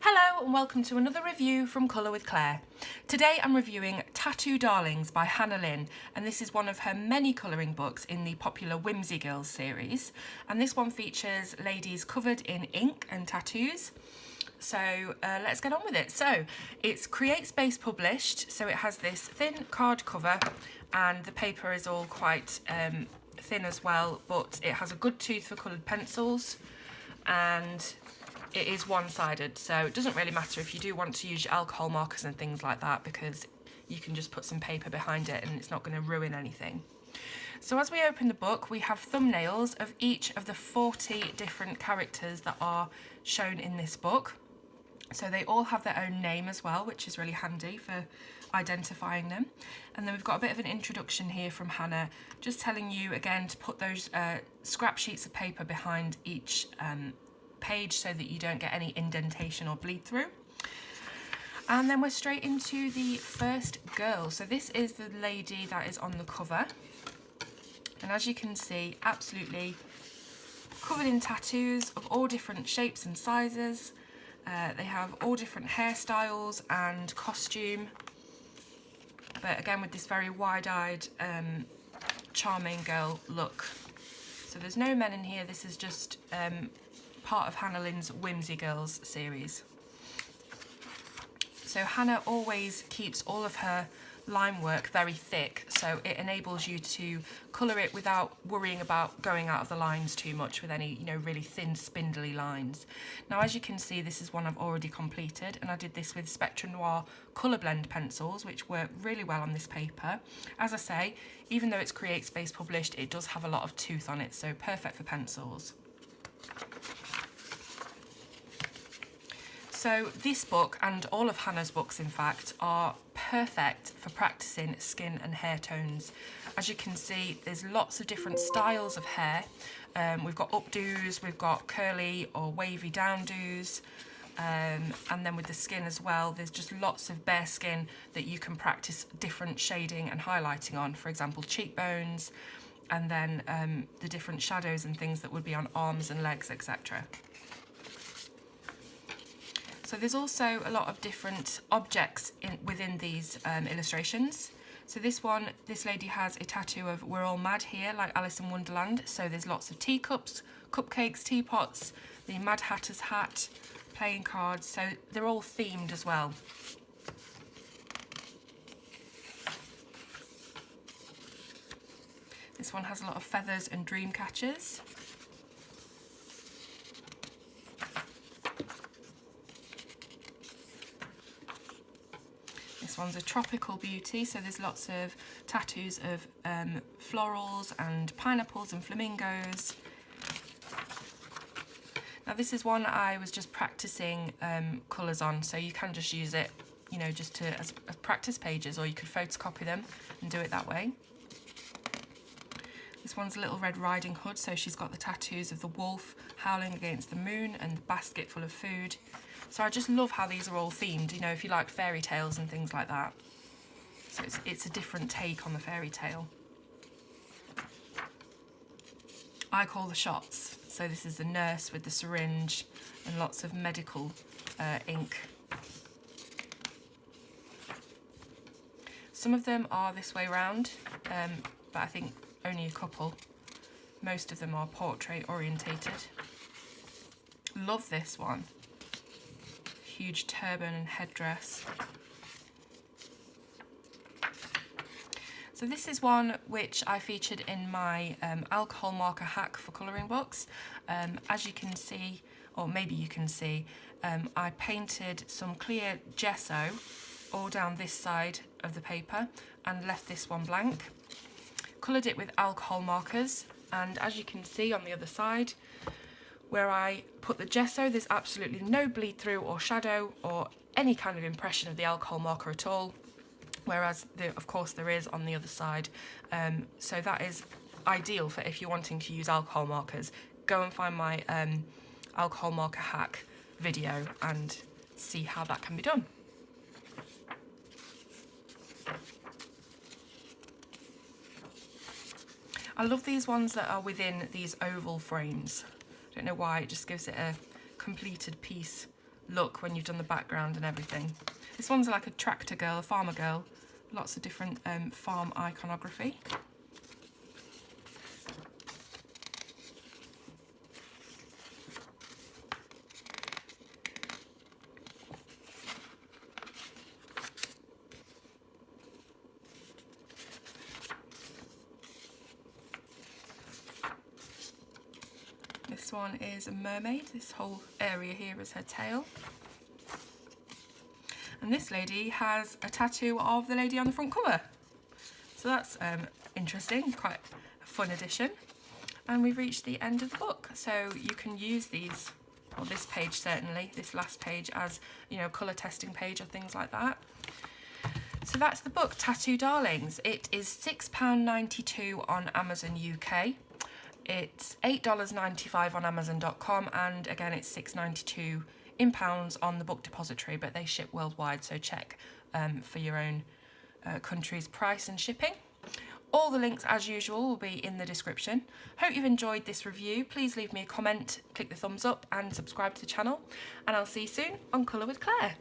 Hello and welcome to another review from Colour with Claire. Today I'm reviewing Tattoo Darlings by Lynn, and this is one of her many colouring books in the popular Whimsy Girls series, and this one features ladies covered in ink and tattoos. So let's get on with it. So it's Create Space published, so it has this thin card cover and the paper is all quite thin as well, but it has a good tooth for coloured pencils and it is one-sided, so it doesn't really matter if you do want to use your alcohol markers and things like that, because you can just put some paper behind it and it's not going to ruin anything. So as we open the book, we have thumbnails of each of the 40 different characters that are shown in this book. So they all have their own name as well, which is really handy for identifying them. And then we've got a bit of an introduction here from Hannah, just telling you again to put those scrap sheets of paper behind each page so that you don't get any indentation or bleed through. And then we're straight into the first girl. So this is the lady that is on the cover. And as you can see, absolutely covered in tattoos of all different shapes and sizes. They have all different hairstyles and costume. But again, with this very wide-eyed, charming girl look. So there's no men in here. This is just part of Hannah Lynn's Whimsy Girls series. So Hannah always keeps all of her line work very thick, so it enables you to colour it without worrying about going out of the lines too much with any, really thin spindly lines. Now as you can see, this is one I've already completed, and I did this with Spectrum Noir colour blend pencils, which work really well on this paper. As I say, even though it's Create Space published, it does have a lot of tooth on it, so perfect for pencils. So this book, and all of Hannah's books in fact, are perfect for practicing skin and hair tones. As you can see, there's lots of different styles of hair. We've got updos, we've got curly or wavy downdos, and then with the skin as well, there's just lots of bare skin that you can practice different shading and highlighting on. For example, cheekbones, and then the different shadows and things that would be on arms and legs, etc. So there's also a lot of different objects within these illustrations. So this lady has a tattoo of "We're all mad here," like Alice in Wonderland. So there's lots of teacups, cupcakes, teapots, the Mad Hatter's hat, playing cards. So they're all themed as well. This one has a lot of feathers and dream catchers. This one's a tropical beauty, so there's lots of tattoos of florals and pineapples and flamingos. Now this is one I was just practicing colours on, so you can just use it, just as practice pages, or you could photocopy them and do it that way. This one's a Little Red Riding Hood, so she's got the tattoos of the wolf howling against the moon and the basket full of food. So I just love how these are all themed, if you like fairy tales and things like that. So it's a different take on the fairy tale. I call the shots. So this is the nurse with the syringe and lots of medical ink. Some of them are this way round, but I think only a couple. Most of them are portrait orientated. Love this one. Huge turban and headdress. So this is one which I featured in my alcohol marker hack for colouring books. As you can see, or maybe you can see, I painted some clear gesso all down this side of the paper and left this one blank. Coloured it with alcohol markers, and as you can see on the other side, where I put the gesso, there's absolutely no bleed through or shadow or any kind of impression of the alcohol marker at all, whereas of course there is on the other side. So that is ideal for if you're wanting to use alcohol markers. Go and find my alcohol marker hack video and see how that can be done. I love these ones that are within these oval frames. I don't know why, it just gives it a completed piece look when you've done the background and everything. This one's like a tractor girl, a farmer girl. Lots of different farm iconography. This one is a mermaid. This whole area here is her tail. And this lady has a tattoo of the lady on the front cover. So that's interesting, quite a fun addition. And we've reached the end of the book. So you can use these, or this page certainly, this last page as, you know, colour testing page or things like that. So that's the book, Tattoo Darlings. It is £6.92 on Amazon UK. It's $8.95 on Amazon.com, and again it's $6.92 in pounds on the Book Depository, but they ship worldwide, so check for your own country's price and shipping. All the links, as usual, will be in the description. Hope you've enjoyed this review. Please leave me a comment, click the thumbs up and subscribe to the channel, and I'll see you soon on Colour with Claire.